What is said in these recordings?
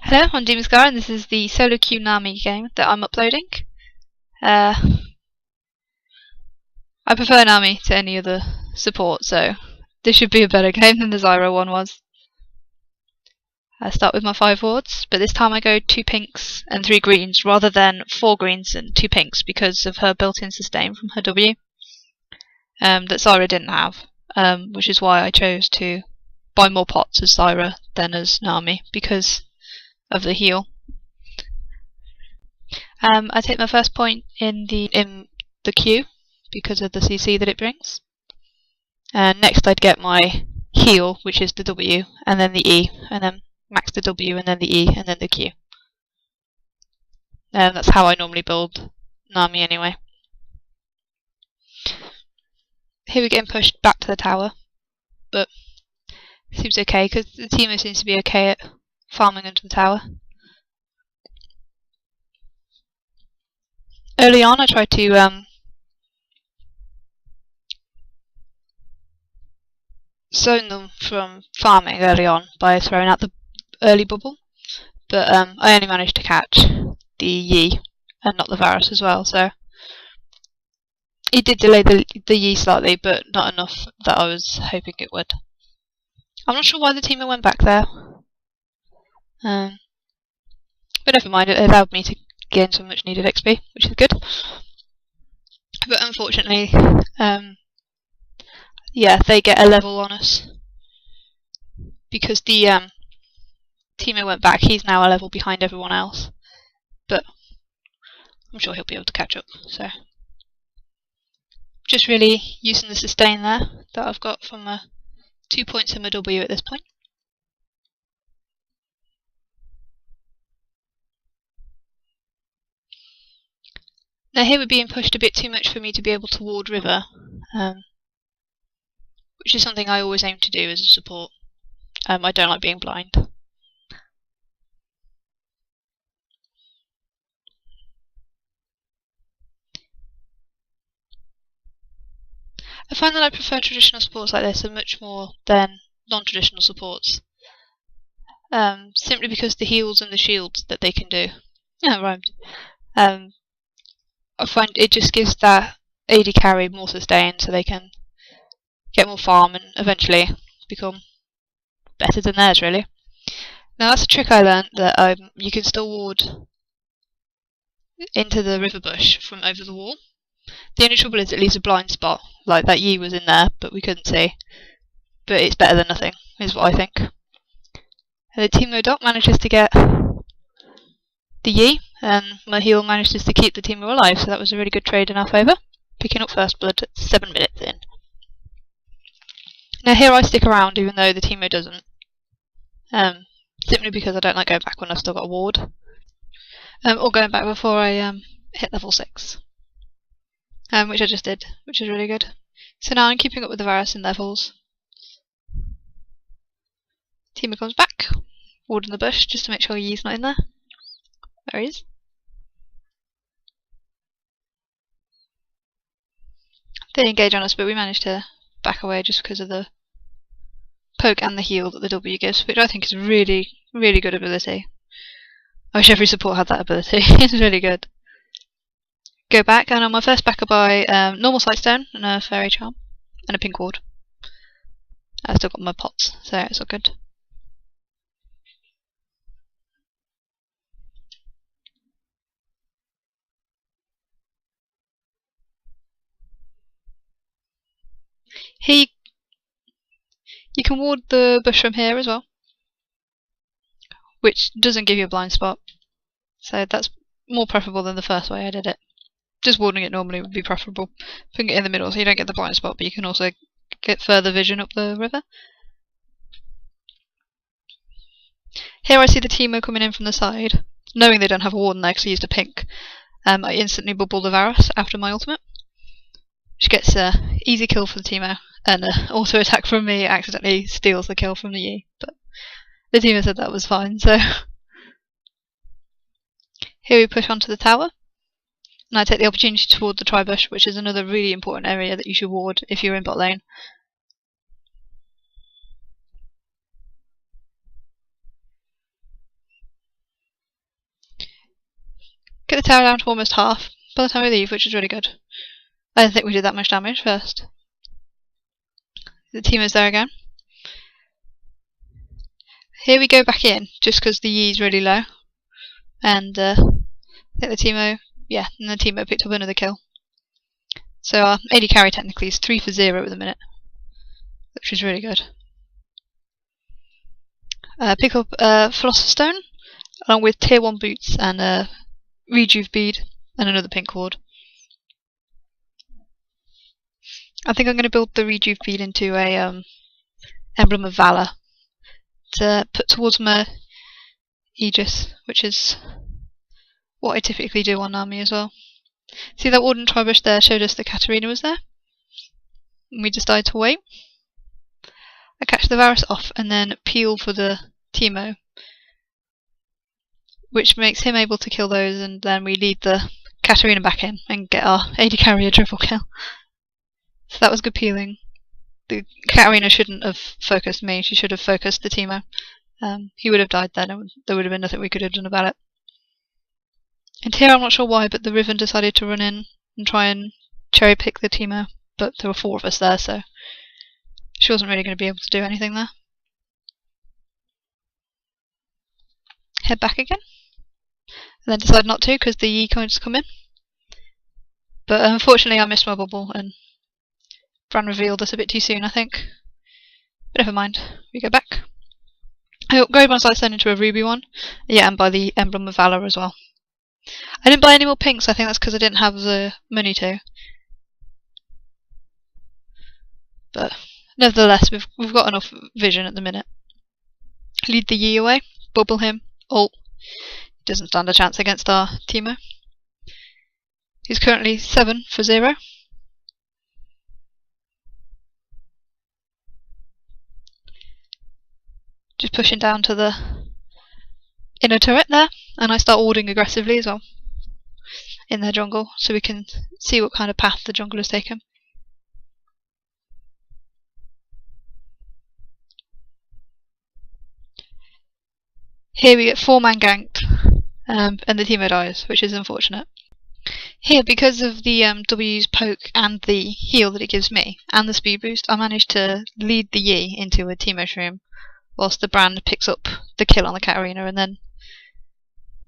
Hello, I'm Doomscar and this is the solo queue Nami game that I'm uploading. I prefer Nami to any other support, so this should be a better game than the Zyro one was. I start with my 5 wards, but this time I go 2 pinks and 3 greens rather than 4 greens and 2 pinks because of her built-in sustain from her W that Zyra didn't have, which is why I chose to buy more pots as Zyra than as Nami because of the heal. I take my first point in the Q because of the CC that it brings. And next I'd get my heal, which is the W, and then the E, and then max the W, and then the E, and then the Q. And that's how I normally build Nami anyway. Here we're getting pushed back to the tower, but it seems okay because the team seems to be okay at farming under the tower. Early on I tried to zone them from farming early on by throwing out the early bubble, but I only managed to catch the Yi and not the Varus as well, so it did delay the Yi slightly, but not enough that I was hoping it would. I'm not sure why the teamer went back there, but never mind, it allowed me to gain some much needed XP, which is good. But unfortunately, yeah, they get a level on us because the teamer went back. He's now a level behind everyone else, but I'm sure he'll be able to catch up. So just really using the sustain there that I've got from 2 points in my W at this point. Now here we're being pushed a bit too much for me to be able to ward river, which is something I always aim to do as a support. I don't like being blind. I find that I prefer traditional supports like this much more than non-traditional supports, simply because the heals and the shields that they can do. Yeah, rhymed. I find it just gives that AD carry more sustain so they can get more farm and eventually become better than theirs, really. Now that's a trick I learned, that you can still ward into the river bush from over the wall. The only trouble is it leaves a blind spot, like that Yi was in there but we couldn't see. But it's better than nothing, is what I think. And the Teemo Doc manages to get the Yi, and my heal manages to keep the Teemo alive, so that was a really good trade in our favour, picking up first blood at 7 minutes in. Now here I stick around even though the Teemo doesn't, simply because I don't like going back when I've still got a ward, or going back before I hit level 6, which I just did, which is really good. So now I'm keeping up with the Varus in levels. Teemo comes back, ward in the bush just to make sure Yi's not in there. There he is. They engage on us, but we managed to back away just because of the poke and the heal that the W gives, which I think is a really, really good ability. I wish every support had that ability. It's really good. Go back, and on my first back I buy normal Sightstone and a Fairy Charm and a pink ward. I've still got my pots, so it's all good. Here you can ward the bush from here as well, which doesn't give you a blind spot, so that's more preferable than the first way I did it. Just warding it normally would be preferable. Putting it in the middle so you don't get the blind spot, but you can also get further vision up the river. Here I see the Teemo coming in from the side. Knowing they don't have a ward in there because I used a pink, I instantly bubble the Varus after my ultimate, which gets an easy kill for the Teemo, and an auto attack from me accidentally steals the kill from the Yi, but the Teemo said that was fine, so here we push onto the tower, and I take the opportunity to ward the Tribush, which is another really important area that you should ward if you're in bot lane. get the tower down to almost half by the time we leave, which is really good. I didn't think we did that much damage first. The Teemo's there again. Here we go back in, just because the Yi is really low. And I think the Teemo, yeah, and the Teemo picked up another kill. So our AD carry technically is 3 for 0 at the minute, which is really good. Pick up Philosopher's Stone, along with tier 1 boots and a rejuve bead and another pink ward. I think I'm going to build the rejuve bead into a emblem of valor to put towards my Aegis, which is what I typically do on Nami as well. See that Warden Tribush there showed us that Katarina was there? And we decided to wait. I catch the Varus off and then peel for the Teemo, which makes him able to kill those, and then we lead the Katarina back in and get our AD carry a triple kill. So that was good peeling. The Katarina shouldn't have focused me, she should have focused the Teemo. He would have died then, and there would have been nothing we could have done about it. And here I'm not sure why, but the Riven decided to run in and try and cherry pick the Teemo, but there were 4 of us there, so she wasn't really going to be able to do anything there. Head back again, and then decide not to because the Yi coins come in. But unfortunately I missed my bubble and Bran revealed us a bit too soon, I think. But never mind, we go back. I upgrade my Sightstone into a ruby one, yeah, and buy the Emblem of Valor as well. I didn't buy any more pinks, I think that's because I didn't have the money to. But nevertheless, we've got enough vision at the minute. Lead the Yi away, bubble him, ult. Doesn't stand a chance against our Teemo. He's currently 7 for 0. Just pushing down to the inner turret there, and I start warding aggressively as well in their jungle, so we can see what kind of path the jungle has taken. Here we get 4-man ganked, and the Teemo dies, which is unfortunate. Here, because of the W's poke and the heal that it gives me, and the speed boost, I managed to lead the Yi into a Teemo shroom, whilst the Brand picks up the kill on the Katarina, and then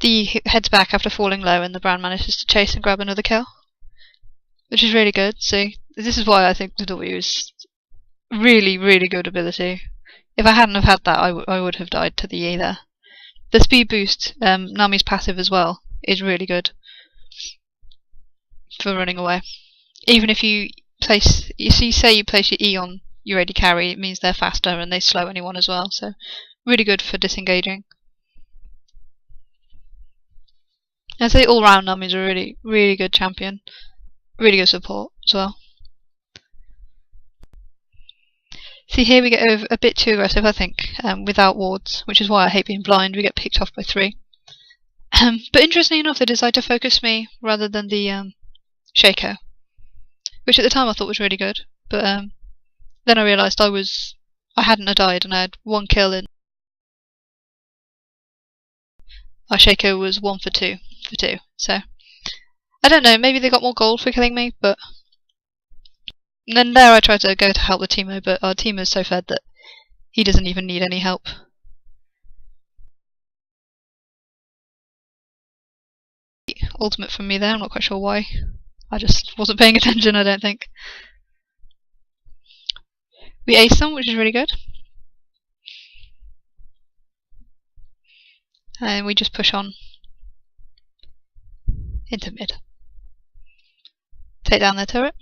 the Yi heads back after falling low, and the Brand manages to chase and grab another kill, which is really good. So this is why I think the W is really, really good ability. If I hadn't have had that, I would have died to the Yi there. The speed boost, Nami's passive as well, is really good for running away. Even if you place, say you place your E on your AD carry, it means they're faster and they slow anyone as well, so really good for disengaging. I'd say all round Nami's a really, really good champion. Really good support as well. See, here we get over a bit too aggressive, I think, without wards, which is why I hate being blind. We get picked off by 3. But interestingly enough, they decided to focus me rather than the Shaco, which at the time I thought was really good. But then I realised I hadn't died, and I had 1 kill, and my Shaco was 1 for 2 for 2. So I don't know. Maybe they got more gold for killing me, but. And then there I tried to go to help the Teemo, but our Teemo is so fed that he doesn't even need any help. Ultimate from me there, I'm not quite sure why. I just wasn't paying attention, I don't think. We ace them, which is really good. And we just push on into mid. Take down their turret.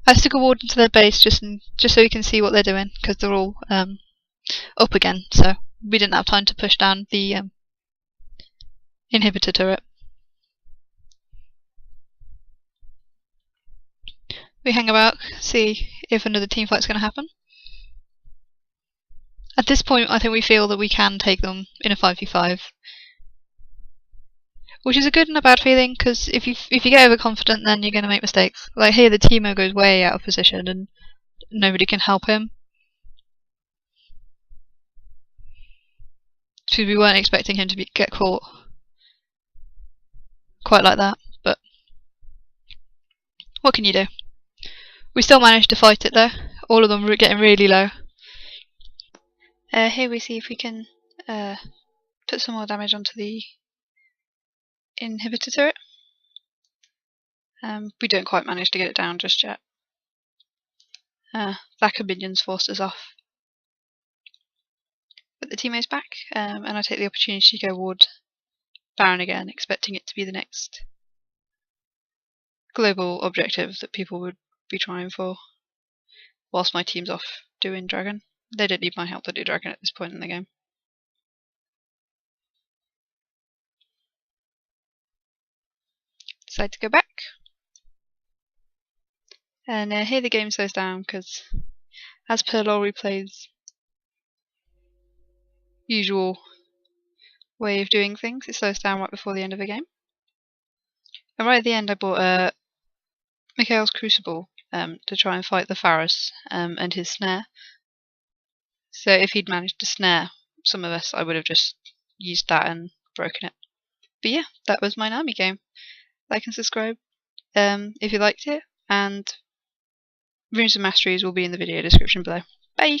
I stuck a ward into their base just so you can see what they're doing, because they're all up again, so we didn't have time to push down the inhibitor turret. We hang about, see if another team fight's going to happen. At this point I think we feel that we can take them in a 5v5. Which is a good and a bad feeling, because if you get overconfident, then you're going to make mistakes. Like here, the Teemo goes way out of position, and nobody can help him. because we weren't expecting him to get caught quite like that, but what can you do? We still managed to fight it though, all of them were getting really low. Here we see if we can put some more damage onto the inhibitor turret. We don't quite manage to get it down just yet. Lack of minions forced us off. But the teammate's back, and I take the opportunity to go ward Baron again, expecting it to be the next global objective that people would be trying for, whilst my team's off doing Dragon. They don't need my help to do Dragon at this point in the game. Decide to go back. And here the game slows down because, as per lore replay's usual way of doing things, it slows down right before the end of the game. And right at the end I bought Mikhail's Crucible to try and fight the Pharos and his snare. So if he'd managed to snare some of us, I would have just used that and broken it. But yeah, that was my Nami game. Like and subscribe if you liked it, and runes and Mastries will be in the video description below. Bye!